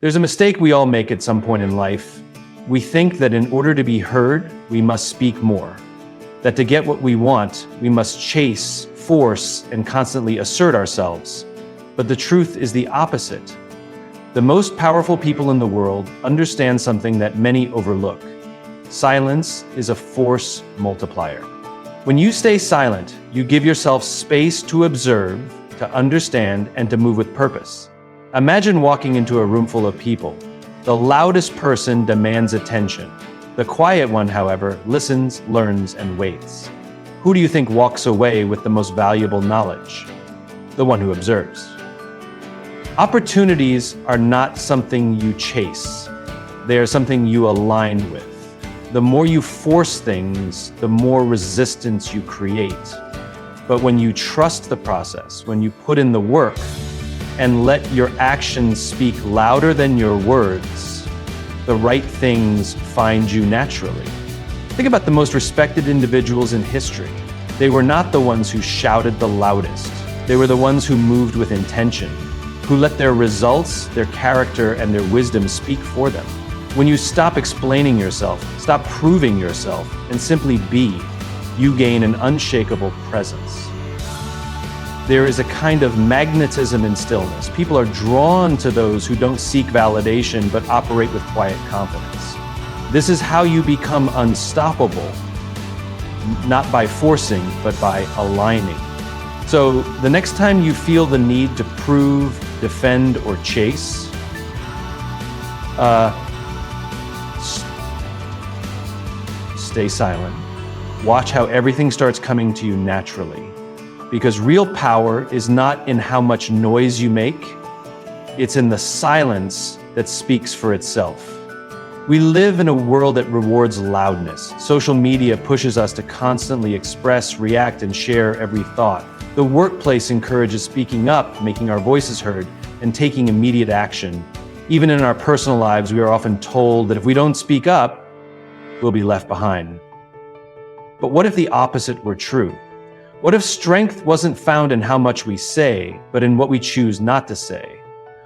There's a mistake we all make at some point in life. We think that in order to be heard, we must speak more. That to get what we want, we must chase, force, and constantly assert ourselves. But the truth is the opposite. The most powerful people in the world understand something that many overlook. Silence is a force multiplier. When you stay silent, you give yourself space to observe, to understand, and to move with purpose. Imagine walking into a room full of people. The loudest person demands attention. The quiet one, however, listens, learns, and waits. Who do you think walks away with the most valuable knowledge? The one who observes. Opportunities are not something you chase. They are something you align with. The more you force things, the more resistance you create. But when you trust the process, when you put in the work, and let your actions speak louder than your words, the right things find you naturally. Think about the most respected individuals in history. They were not the ones who shouted the loudest. They were the ones who moved with intention, who let their results, their character, and their wisdom speak for them. When you stop explaining yourself, stop proving yourself, and simply be, you gain an unshakable presence. There is a kind of magnetism in stillness. People are drawn to those who don't seek validation but operate with quiet confidence. This is how you become unstoppable, not by forcing, but by aligning. So the next time you feel the need to prove, defend, or chase, stay silent. Watch how everything starts coming to you naturally. Because real power is not in how much noise you make, it's in the silence that speaks for itself. We live in a world that rewards loudness. Social media pushes us to constantly express, react, and share every thought. The workplace encourages speaking up, making our voices heard, and taking immediate action. Even in our personal lives, we are often told that if we don't speak up, we'll be left behind. But what if the opposite were true? What if strength wasn't found in how much we say, but in what we choose not to say?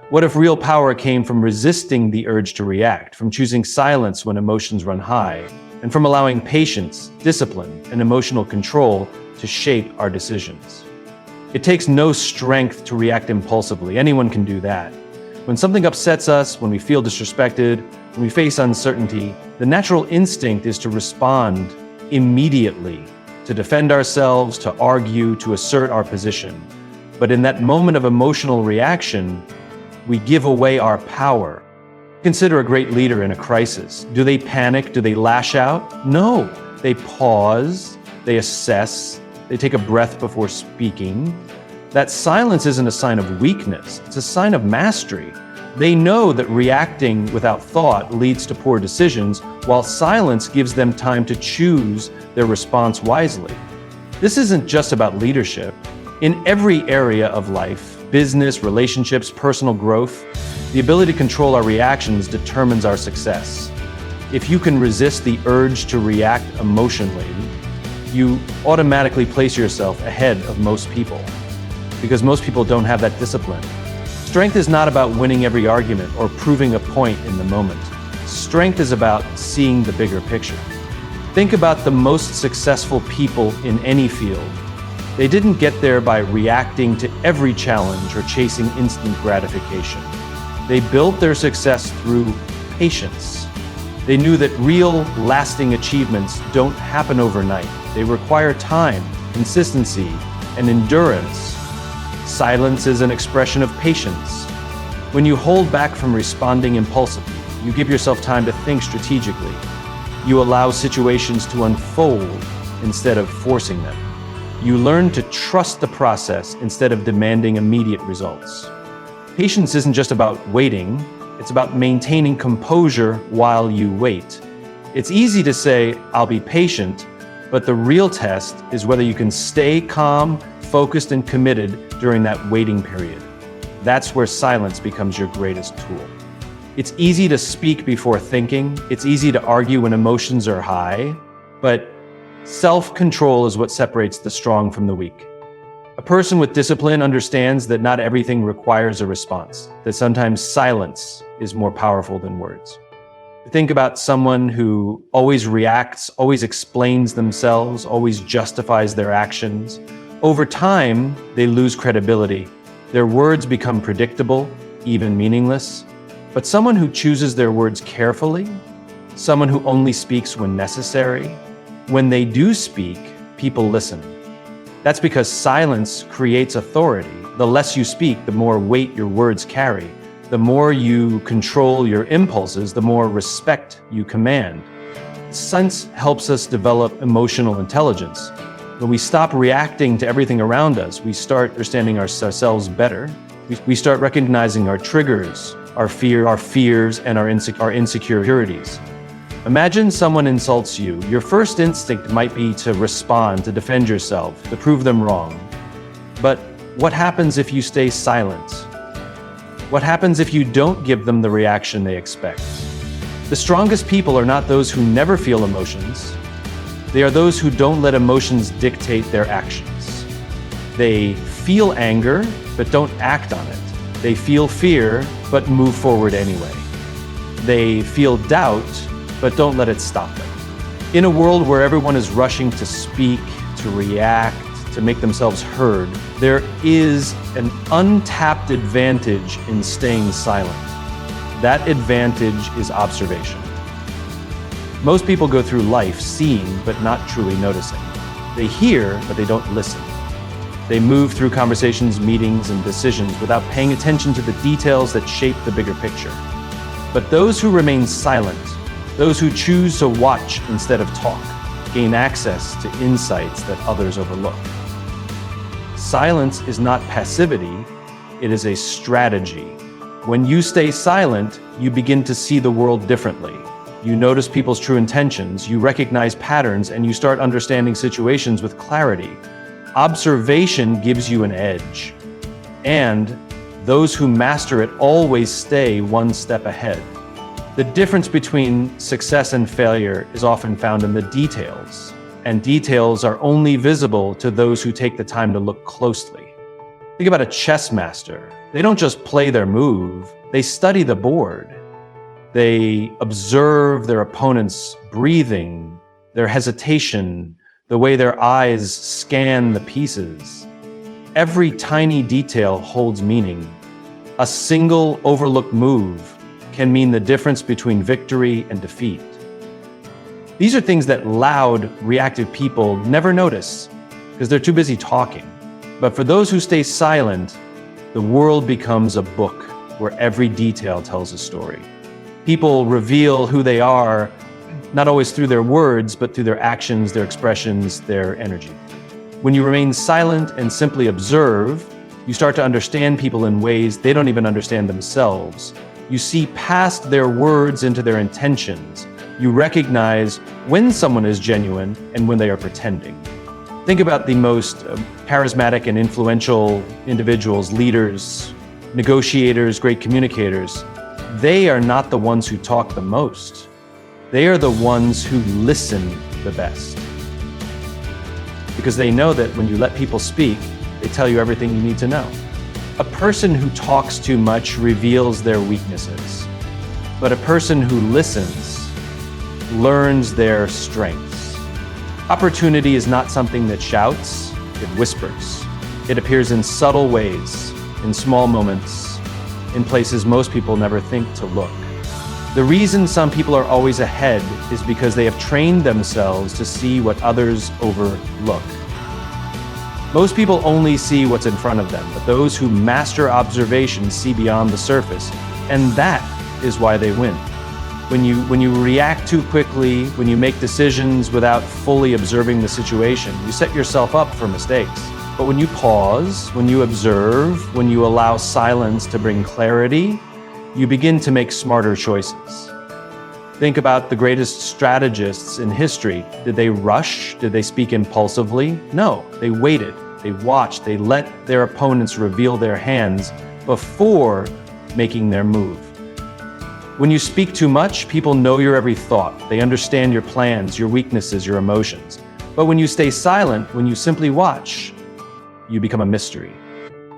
What if real power came from resisting the urge to react, from choosing silence when emotions run high, and from allowing patience, discipline, and emotional control to shape our decisions? It takes no strength to react impulsively. Anyone can do that. When something upsets us, when we feel disrespected, when we face uncertainty, the natural instinct is to respond immediately, to defend ourselves, to argue, to assert our position. But in that moment of emotional reaction, we give away our power. Consider a great leader in a crisis. Do they panic? Do they lash out? No. They pause, they assess, they take a breath before speaking. That silence isn't a sign of weakness, it's a sign of mastery. They know that reacting without thought leads to poor decisions, while silence gives them time to choose their response wisely. This isn't just about leadership. In every area of life, business, relationships, personal growth, the ability to control our reactions determines our success. If you can resist the urge to react emotionally, you automatically place yourself ahead of most people, because most people don't have that discipline. Strength is not about winning every argument or proving a point in the moment. Strength is about seeing the bigger picture. Think about the most successful people in any field. They didn't get there by reacting to every challenge or chasing instant gratification. They built their success through patience. They knew that real, lasting achievements don't happen overnight. They require time, consistency, and endurance. Silence is an expression of patience. When you hold back from responding impulsively, you give yourself time to think strategically. You allow situations to unfold instead of forcing them. You learn to trust the process instead of demanding immediate results. Patience isn't just about waiting, it's about maintaining composure while you wait. It's easy to say, "I'll be patient," but the real test is whether you can stay calm, focused, and committed during that waiting period. That's where silence becomes your greatest tool. It's easy to speak before thinking. It's easy to argue when emotions are high, but self-control is what separates the strong from the weak. A person with discipline understands that not everything requires a response, that sometimes silence is more powerful than words. Think about someone who always reacts, always explains themselves, always justifies their actions. Over time, they lose credibility. Their words become predictable, even meaningless. But someone who chooses their words carefully, someone who only speaks when necessary, when they do speak, people listen. That's because silence creates authority. The less you speak, the more weight your words carry. The more you control your impulses, the more respect you command. Silence helps us develop emotional intelligence. When we stop reacting to everything around us, we start understanding ourselves better. We start recognizing our triggers, our fears, and our insecurities. Imagine someone insults you. Your first instinct might be to respond, to defend yourself, to prove them wrong. But what happens if you stay silent? What happens if you don't give them the reaction they expect? The strongest people are not those who never feel emotions. They are those who don't let emotions dictate their actions. They feel anger, but don't act on it. They feel fear, but move forward anyway. They feel doubt, but don't let it stop them. In a world where everyone is rushing to speak, to react, to make themselves heard, there is an untapped advantage in staying silent. That advantage is observation. Most people go through life seeing, but not truly noticing. They hear, but they don't listen. They move through conversations, meetings, and decisions without paying attention to the details that shape the bigger picture. But those who remain silent, those who choose to watch instead of talk, gain access to insights that others overlook. Silence is not passivity, it is a strategy. When you stay silent, you begin to see the world differently. You notice people's true intentions, you recognize patterns, and you start understanding situations with clarity. Observation gives you an edge. And those who master it always stay one step ahead. The difference between success and failure is often found in the details, and details are only visible to those who take the time to look closely. Think about a chess master. They don't just play their move, they study the board. They observe their opponent's breathing, their hesitation, the way their eyes scan the pieces. Every tiny detail holds meaning. A single overlooked move can mean the difference between victory and defeat. These are things that loud, reactive people never notice because they're too busy talking. But for those who stay silent, the world becomes a book where every detail tells a story. People reveal who they are, not always through their words, but through their actions, their expressions, their energy. When you remain silent and simply observe, you start to understand people in ways they don't even understand themselves. You see past their words into their intentions. You recognize when someone is genuine and when they are pretending. Think about the most charismatic and influential individuals, leaders, negotiators, great communicators. They are not the ones who talk the most. They are the ones who listen the best. Because they know that when you let people speak, they tell you everything you need to know. A person who talks too much reveals their weaknesses, but a person who listens learns their strengths. Opportunity is not something that shouts, it whispers. It appears in subtle ways, in small moments, in places most people never think to look. The reason some people are always ahead is because they have trained themselves to see what others overlook. Most people only see what's in front of them, but those who master observation see beyond the surface, and that is why they win. When you react too quickly, when you make decisions without fully observing the situation, you set yourself up for mistakes. But when you pause, when you observe, when you allow silence to bring clarity, you begin to make smarter choices. Think about the greatest strategists in history. Did they rush? Did they speak impulsively? No, they waited. They watched, they let their opponents reveal their hands before making their move. When you speak too much, people know your every thought. They understand your plans, your weaknesses, your emotions. But when you stay silent, when you simply watch, you become a mystery.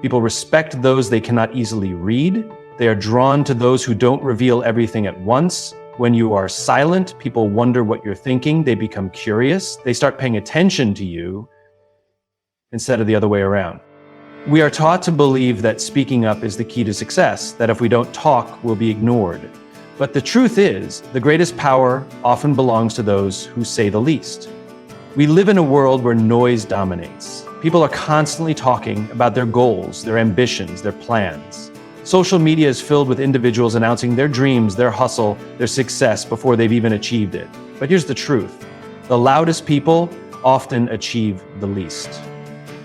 People respect those they cannot easily read. They are drawn to those who don't reveal everything at once. When you are silent, people wonder what you're thinking. They become curious. They start paying attention to you instead of the other way around. We are taught to believe that speaking up is the key to success, that if we don't talk, we'll be ignored. But the truth is, the greatest power often belongs to those who say the least. We live in a world where noise dominates. People are constantly talking about their goals, their ambitions, their plans. Social media is filled with individuals announcing their dreams, their hustle, their success before they've even achieved it. But here's the truth. The loudest people often achieve the least.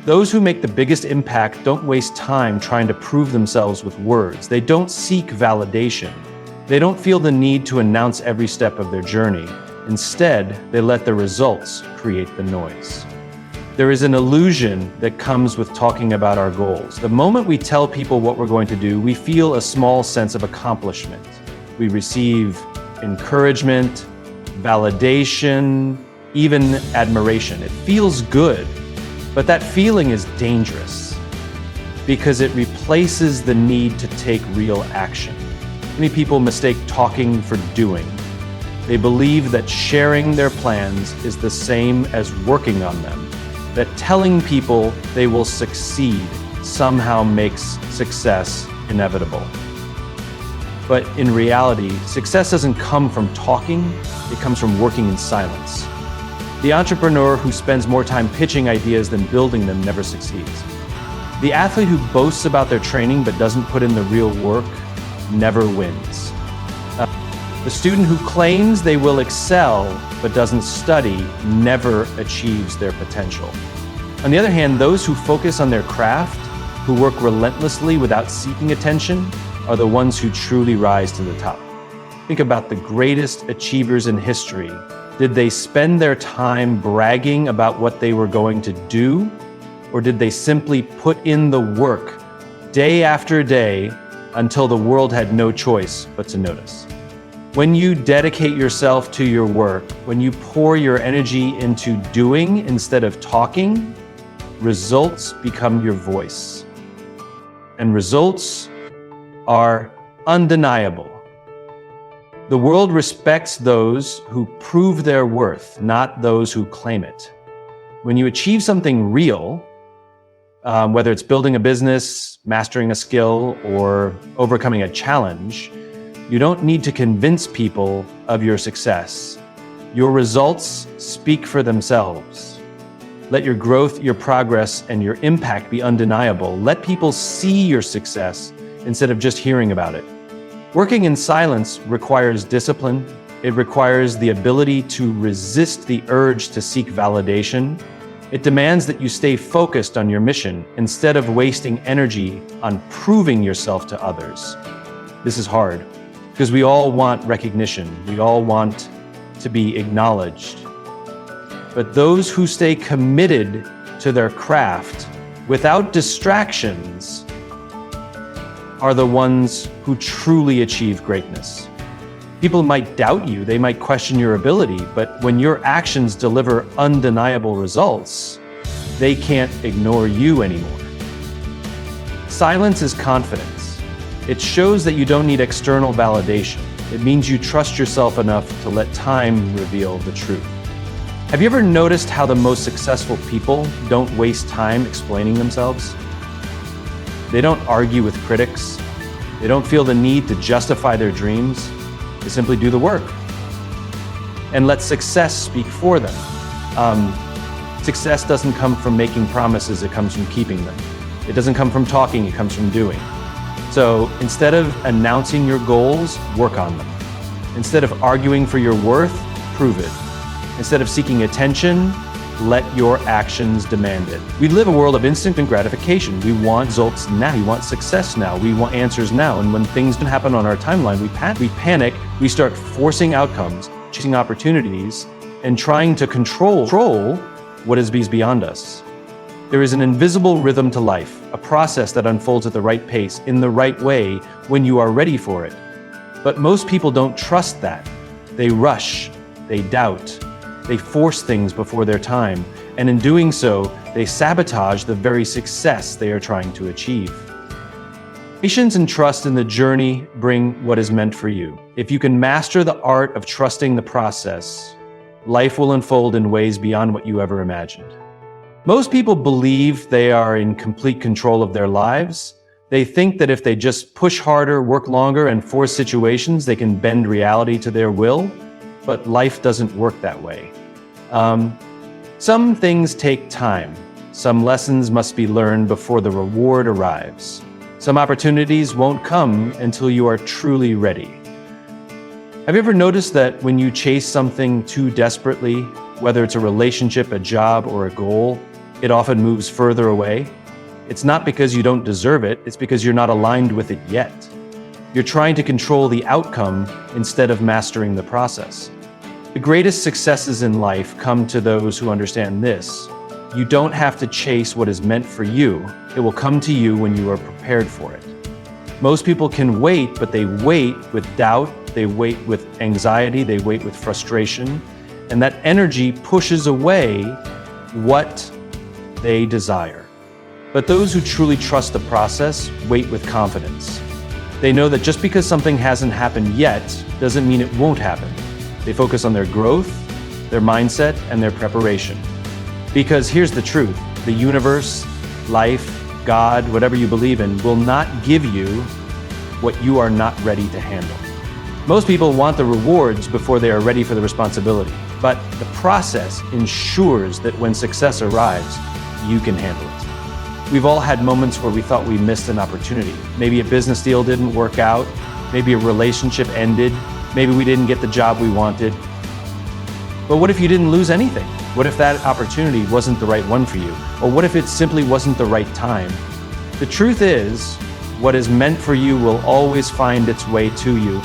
Those who make the biggest impact don't waste time trying to prove themselves with words. They don't seek validation. They don't feel the need to announce every step of their journey. Instead, they let the results create the noise. There is an illusion that comes with talking about our goals. The moment we tell people what we're going to do, we feel a small sense of accomplishment. We receive encouragement, validation, even admiration. It feels good, but that feeling is dangerous because it replaces the need to take real action. Many people mistake talking for doing. They believe that sharing their plans is the same as working on them, that telling people they will succeed somehow makes success inevitable. But in reality, success doesn't come from talking, it comes from working in silence. The entrepreneur who spends more time pitching ideas than building them never succeeds. The athlete who boasts about their training but doesn't put in the real work never wins. The student who claims they will excel but doesn't study never achieves their potential. On the other hand, those who focus on their craft, who work relentlessly without seeking attention, are the ones who truly rise to the top. Think about the greatest achievers in history. Did they spend their time bragging about what they were going to do, or did they simply put in the work day after day until the world had no choice but to notice? When you dedicate yourself to your work, when you pour your energy into doing instead of talking, results become your voice. And results are undeniable. The world respects those who prove their worth, not those who claim it. When you achieve something real, whether it's building a business, mastering a skill, or overcoming a challenge, you don't need to convince people of your success. Your results speak for themselves. Let your growth, your progress, and your impact be undeniable. Let people see your success instead of just hearing about it. Working in silence requires discipline. It requires the ability to resist the urge to seek validation. It demands that you stay focused on your mission instead of wasting energy on proving yourself to others. This is hard because we all want recognition. We all want to be acknowledged. But those who stay committed to their craft without distractions are the ones who truly achieve greatness. People might doubt you, they might question your ability, but when your actions deliver undeniable results, they can't ignore you anymore. Silence is confidence. It shows that you don't need external validation. It means you trust yourself enough to let time reveal the truth. Have you ever noticed how the most successful people don't waste time explaining themselves? They don't argue with critics. They don't feel the need to justify their dreams. They simply do the work and let success speak for them. Success doesn't come from making promises, it comes from keeping them. It doesn't come from talking, it comes from doing. So instead of announcing your goals, work on them. Instead of arguing for your worth, prove it. Instead of seeking attention, let your actions demand it. We live a world of instant gratification. We want results now. We want success now. We want answers now. And when things don't happen on our timeline, we panic. We start forcing outcomes, chasing opportunities, and trying to control what is beyond us. There is an invisible rhythm to life, a process that unfolds at the right pace, in the right way, when you are ready for it. But most people don't trust that. They rush, they doubt, they force things before their time, And in doing so, they sabotage the very success they are trying to achieve. Patience and trust in the journey bring what is meant for you. If you can master the art of trusting the process, life will unfold in ways beyond what you ever imagined. Most people believe they are in complete control of their lives. They think that if they just push harder, work longer, and force situations, they can bend reality to their will. But life doesn't work that way. Some things take time. Some lessons must be learned before the reward arrives. Some opportunities won't come until you are truly ready. Have you ever noticed that when you chase something too desperately, whether it's a relationship, a job, or a goal, it often moves further away? It's not because you don't deserve it, it's because you're not aligned with it yet. You're trying to control the outcome instead of mastering the process. The greatest successes in life come to those who understand this. You don't have to chase what is meant for you. It will come to you when you are prepared for it. Most people can wait, but they wait with doubt, they wait with anxiety, they wait with frustration, and that energy pushes away what they desire. But those who truly trust the process wait with confidence. They know that just because something hasn't happened yet doesn't mean it won't happen. They focus on their growth, their mindset, and their preparation. Because here's the truth, the universe, life, God, whatever you believe in, will not give you what you are not ready to handle. Most people want the rewards before they are ready for the responsibility, but the process ensures that when success arrives, you can handle it. We've all had moments where we thought we missed an opportunity. Maybe a business deal didn't work out, maybe a relationship ended, maybe we didn't get the job we wanted. But what if you didn't lose anything? What if that opportunity wasn't the right one for you? Or what if it simply wasn't the right time? The truth is, what is meant for you will always find its way to you,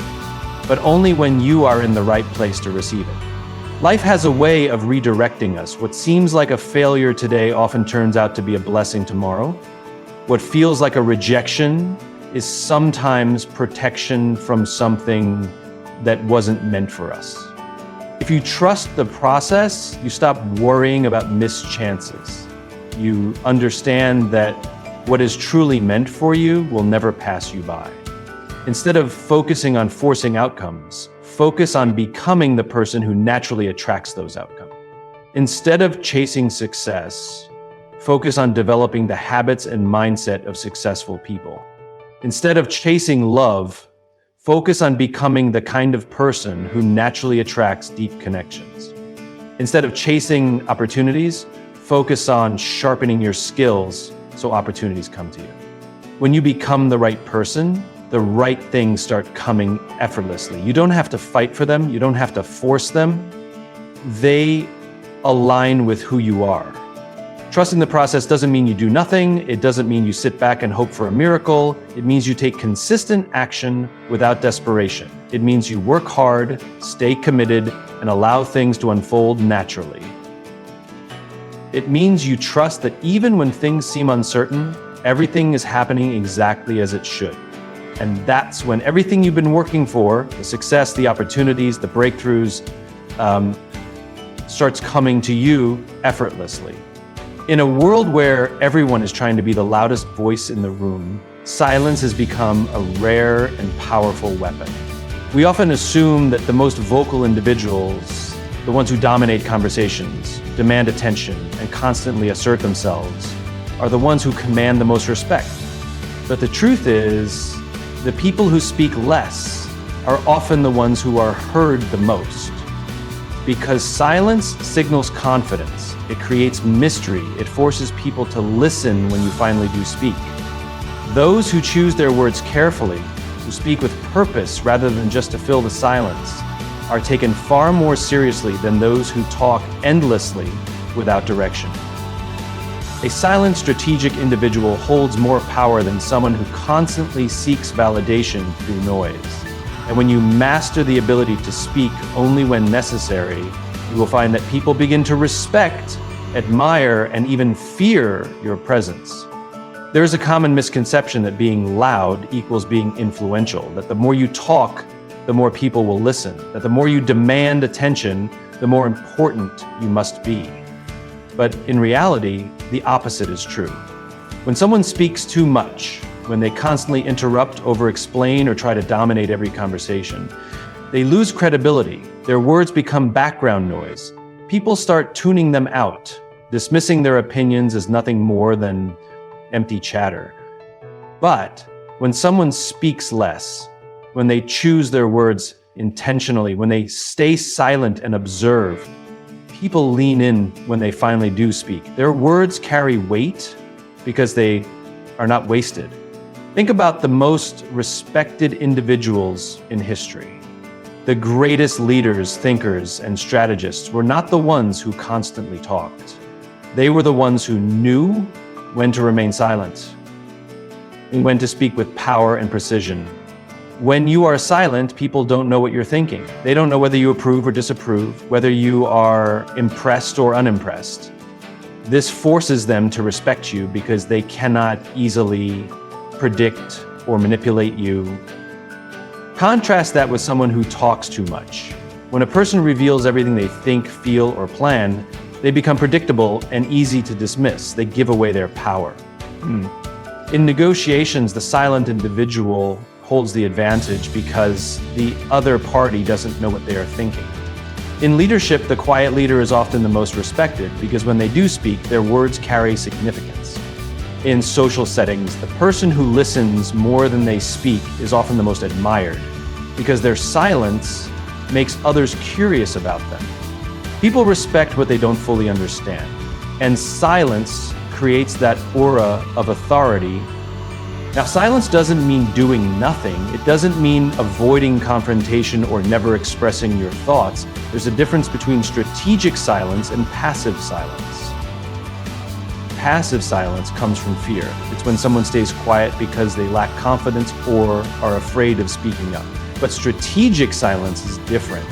but only when you are in the right place to receive it. Life has a way of redirecting us. What seems like a failure today often turns out to be a blessing tomorrow. What feels like a rejection is sometimes protection from something that wasn't meant for us. If you trust the process, you stop worrying about missed chances. You understand that what is truly meant for you will never pass you by. Instead of focusing on forcing outcomes, focus on becoming the person who naturally attracts those outcomes. Instead of chasing success, focus on developing the habits and mindset of successful people. Instead of chasing love, focus on becoming the kind of person who naturally attracts deep connections. Instead of chasing opportunities, focus on sharpening your skills so opportunities come to you. When you become the right person, the right things start coming effortlessly. You don't have to fight for them. You don't have to force them. They align with who you are. Trusting the process doesn't mean you do nothing. It doesn't mean you sit back and hope for a miracle. It means you take consistent action without desperation. It means you work hard, stay committed, and allow things to unfold naturally. It means you trust that even when things seem uncertain, everything is happening exactly as it should. And that's when everything you've been working for, the success, the opportunities, the breakthroughs, starts coming to you effortlessly. In a world where everyone is trying to be the loudest voice in the room, silence has become a rare and powerful weapon. We often assume that the most vocal individuals, the ones who dominate conversations, demand attention, and constantly assert themselves, are the ones who command the most respect. But the truth is, the people who speak less are often the ones who are heard the most. Because silence signals confidence. It creates mystery. It forces people to listen when you finally do speak. Those who choose their words carefully, who speak with purpose rather than just to fill the silence, are taken far more seriously than those who talk endlessly without direction. A silent, strategic individual holds more power than someone who constantly seeks validation through noise. And when you master the ability to speak only when necessary, you will find that people begin to respect, admire, and even fear your presence. There is a common misconception that being loud equals being influential, that the more you talk, the more people will listen, that the more you demand attention, the more important you must be. But in reality, the opposite is true. When someone speaks too much, when they constantly interrupt, over-explain, or try to dominate every conversation, they lose credibility. Their words become background noise. People start tuning them out, dismissing their opinions as nothing more than empty chatter. But when someone speaks less, when they choose their words intentionally, when they stay silent and observe, people lean in when they finally do speak. Their words carry weight because they are not wasted. Think about the most respected individuals in history. The greatest leaders, thinkers, and strategists were not the ones who constantly talked. They were the ones who knew when to remain silent and when to speak with power and precision. When you are silent, people don't know what you're thinking. They don't know whether you approve or disapprove, whether you are impressed or unimpressed. This forces them to respect you because they cannot easily predict or manipulate you. Contrast that with someone who talks too much. When a person reveals everything they think, feel, or plan, they become predictable and easy to dismiss. They give away their power. In negotiations, the silent individual holds the advantage because the other party doesn't know what they are thinking. In leadership, the quiet leader is often the most respected because when they do speak, their words carry significance. In social settings, the person who listens more than they speak is often the most admired because their silence makes others curious about them. People respect what they don't fully understand, and silence creates that aura of authority. Now, silence doesn't mean doing nothing. It doesn't mean avoiding confrontation or never expressing your thoughts. There's a difference between strategic silence and passive silence. Passive silence comes from fear. It's when someone stays quiet because they lack confidence or are afraid of speaking up. But strategic silence is different.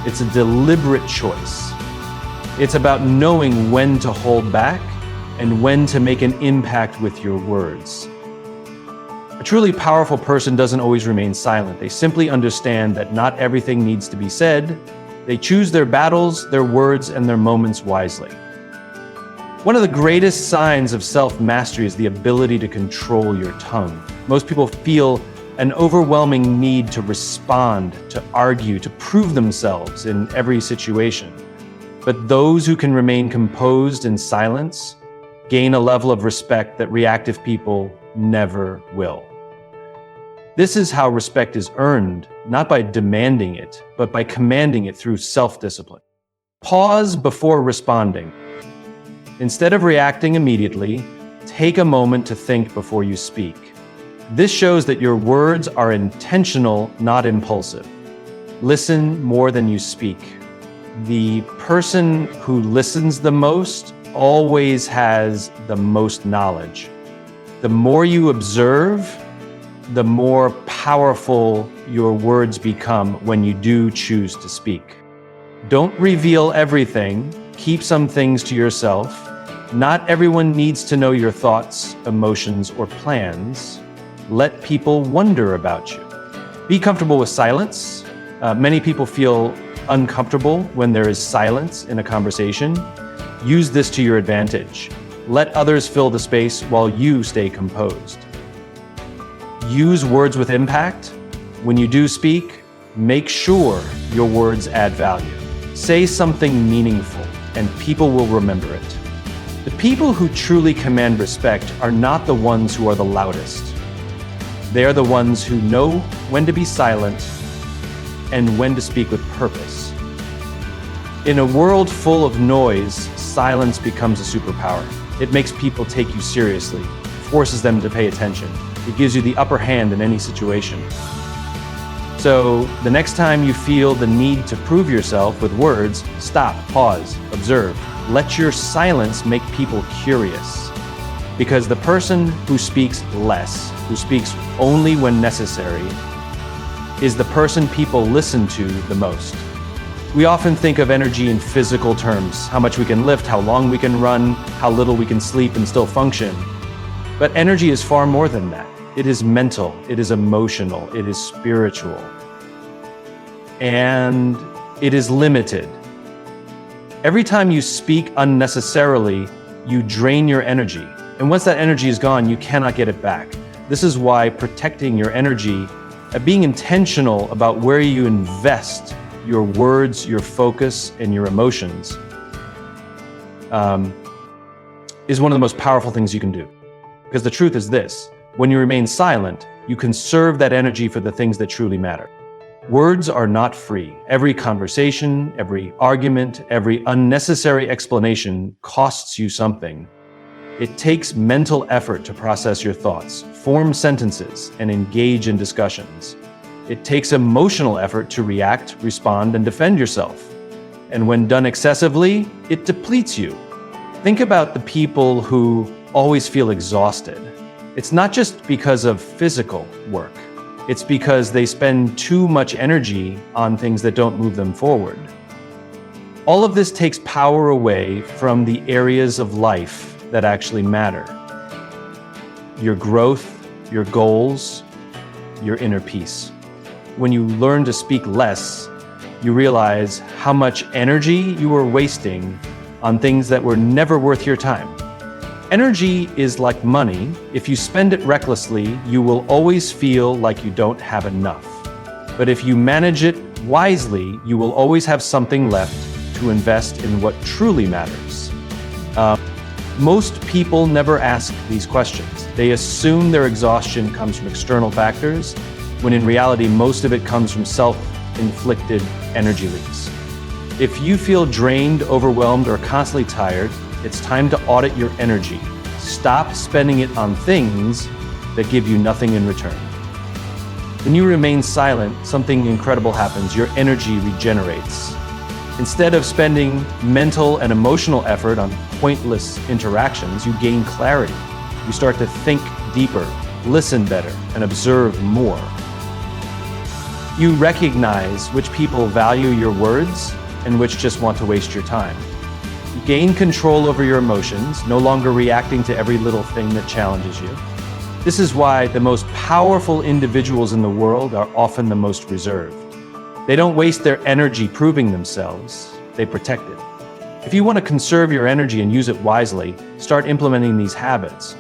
It's a deliberate choice. It's about knowing when to hold back and when to make an impact with your words. A truly powerful person doesn't always remain silent. They simply understand that not everything needs to be said. They choose their battles, their words, and their moments wisely. One of the greatest signs of self-mastery is the ability to control your tongue. Most people feel an overwhelming need to respond, to argue, to prove themselves in every situation. But those who can remain composed in silence gain a level of respect that reactive people never will. This is how respect is earned, not by demanding it, but by commanding it through self-discipline. Pause before responding. Instead of reacting immediately, take a moment to think before you speak. This shows that your words are intentional, not impulsive. Listen more than you speak. The person who listens the most always has the most knowledge. The more you observe, the more powerful your words become when you do choose to speak. Don't reveal everything. Keep some things to yourself. Not everyone needs to know your thoughts, emotions, or plans. Let people wonder about you. Be comfortable with silence. Many people feel uncomfortable when there is silence in a conversation. Use this to your advantage. Let others fill the space while you stay composed. Use words with impact. When you do speak, make sure your words add value. Say something meaningful, and people will remember it. The people who truly command respect are not the ones who are the loudest. They are the ones who know when to be silent and when to speak with purpose. In a world full of noise, silence becomes a superpower. It makes people take you seriously, forces them to pay attention. It gives you the upper hand in any situation. So the next time you feel the need to prove yourself with words, stop, pause, observe. Let your silence make people curious. Because the person who speaks less, who speaks only when necessary, is the person people listen to the most. We often think of energy in physical terms, how much we can lift, how long we can run, how little we can sleep and still function. But energy is far more than that. It is mental, it is emotional, it is spiritual. And it is limited. Every time you speak unnecessarily, you drain your energy. And once that energy is gone, you cannot get it back. This is why protecting your energy, being intentional about where you invest your words, your focus, and your emotions, is one of the most powerful things you can do. Because the truth is this: when you remain silent, you conserve that energy for the things that truly matter. Words are not free. Every conversation, every argument, every unnecessary explanation costs you something. It takes mental effort to process your thoughts, form sentences, and engage in discussions. It takes emotional effort to react, respond, and defend yourself. And when done excessively, it depletes you. Think about the people who always feel exhausted. It's not just because of physical work. It's because they spend too much energy on things that don't move them forward. All of this takes power away from the areas of life that actually matter: your growth, your goals, your inner peace. When you learn to speak less, you realize how much energy you were wasting on things that were never worth your time. Energy is like money. If you spend it recklessly, you will always feel like you don't have enough. But if you manage it wisely, you will always have something left to invest in what truly matters. Most people never ask these questions. They assume their exhaustion comes from external factors, when in reality, most of it comes from self-inflicted energy leaks. If you feel drained, overwhelmed, or constantly tired, it's time to audit your energy. Stop spending it on things that give you nothing in return. When you remain silent, something incredible happens. Your energy regenerates. Instead of spending mental and emotional effort on pointless interactions, you gain clarity. You start to think deeper, listen better, and observe more. You recognize which people value your words and which just want to waste your time. You gain control over your emotions, no longer reacting to every little thing that challenges you. This is why the most powerful individuals in the world are often the most reserved. They don't waste their energy proving themselves, they protect it. If you want to conserve your energy and use it wisely, start implementing these habits.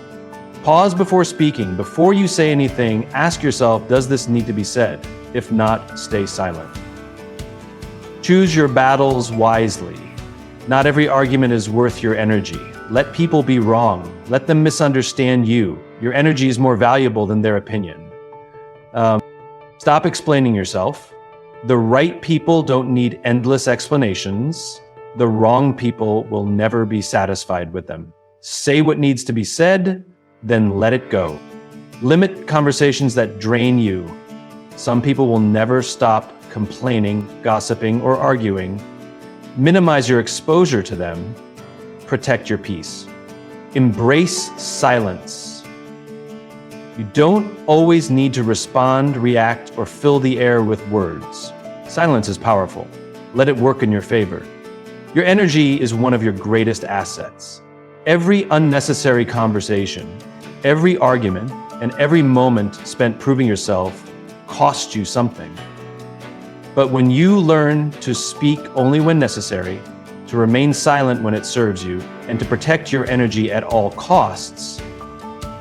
Pause before speaking. Before you say anything, ask yourself, does this need to be said? If not, stay silent. Choose your battles wisely. Not every argument is worth your energy. Let people be wrong. Let them misunderstand you. Your energy is more valuable than their opinion. Stop explaining yourself. The right people don't need endless explanations. The wrong people will never be satisfied with them. Say what needs to be said, then let it go. Limit conversations that drain you. Some people will never stop complaining, gossiping, or arguing. Minimize your exposure to them. Protect your peace. Embrace silence. You don't always need to respond, react, or fill the air with words. Silence is powerful. Let it work in your favor. Your energy is one of your greatest assets. Every unnecessary conversation, every argument, and every moment spent proving yourself costs you something. But when you learn to speak only when necessary, to remain silent when it serves you, and to protect your energy at all costs,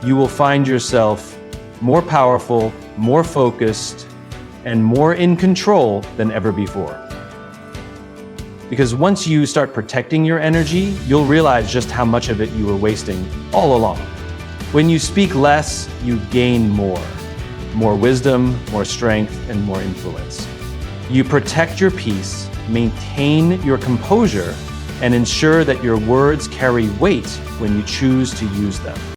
you will find yourself more powerful, more focused, and more in control than ever before. Because once you start protecting your energy, you'll realize just how much of it you were wasting all along. When you speak less, you gain more. More wisdom, more strength, and more influence. You protect your peace, maintain your composure, and ensure that your words carry weight when you choose to use them.